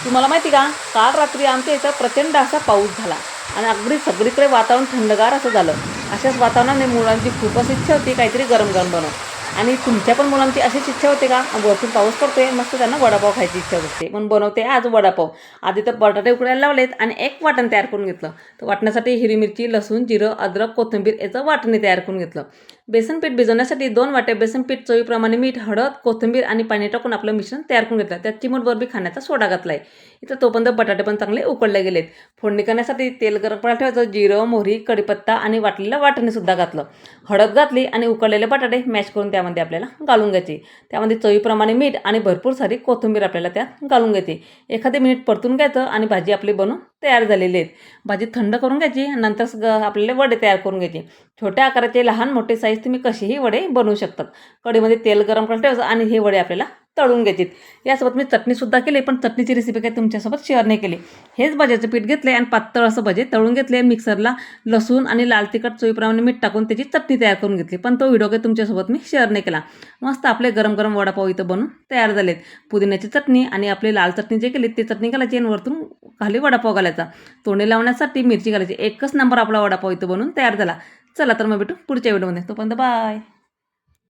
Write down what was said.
तुम्हाला माहिती का, काल रात्री आमच्या इथं प्रचंड असा पाऊस झाला आणि अगदी सगळीकडे वातावरण थंडगार असं झालं. अशाच वातावरणाने मुलांची खूपच इच्छा होती काहीतरी गरम गरम बनव. आणि तुमच्या पण मुलांची अशीच इच्छा होते का? वरतून पाऊस पडतोय मस्त त्यांना वडापाव खायची इच्छा होते, पण बनवते आज वडापाव. आधी तर बटाटे उकडायला लावलेत आणि एक वाटण तयार करून घेतलं. तर वाटण्यासाठी हिरवी मिरची, लसूण, जिरं, अद्रक, कोथिंबीर याचं वाटणे तयार करून घेतलं. बेसन पीठ भिजवण्यासाठी 2 वाट्या बेसन पीठ, चवीप्रमाणे मीठ, हळद, कोथिंबीर आणि पाणी टाकून आपलं मिश्रण तयार करून घेतलं. त्यात चिमूटभर बी खाण्याचा सोडा घातलाय. इथं तोपर्यंत बटाटे पण चांगले उकडले गेलेत. फोडणी करण्यासाठी तेल गरम करायला ठेवायचं. जिरं, मोहरी, कढीपत्ता आणि वाटलेलं वाटणे सुद्धा घातलं. हळद घातली आणि उकडलेले बटाटे मॅश करून त्यामध्ये आपल्याला घालून घ्यायचे. त्यामध्ये चवीप्रमाणे मीठ आणि भरपूर सारी कोथिंबीर आपल्याला त्यात घालून घ्यायची. एखादी मिनिट परतून घ्यायचं आणि भाजी आपली बनवून तयार झालेली आहेत. भाजी थंड करून घ्यायची. नंतर आपल्याला वडे तयार करून घ्यायचे. छोट्या आकाराचे लहान मोठे साईज तुम्ही कसेही वडे बनवू शकतात. कढईमध्ये तेल गरम करायला ठेवायचं आणि हे वडे आपल्याला तळून घ्यायचे. यासोबत मी चटणीसुद्धा केली, पण चटणीची रेसिपी काही तुमच्यासोबत शेअर नाही केली. हेच भाज्याचं पीठ घेतले आणि पातळ असं भजे तळून घेतले. मिक्सरला लसूण आणि लाल तिखट चवीप्रमाणे मीठ टाकून त्याची चटणी तयार करून घेतली, पण तो व्हिडिओ काही तुमच्यासोबत मी शेअर नाही केला. मस्त आपले गरम गरम वडापाव इथं बनून तयार झालेत. पुदिन्याची चटणी आणि आपली लाल चटणी जे केली ती चटणी घालायची आणि वरतून खाली वडापाव घालायचा. तोंडी लावण्यासाठी मिरची घालायची. एकच नंबर आपला वडापाव इथं बनून तयार झाला. चला तर मग भेटू पुढच्या व्हिडिओमध्ये. तोपर्यंत बाय.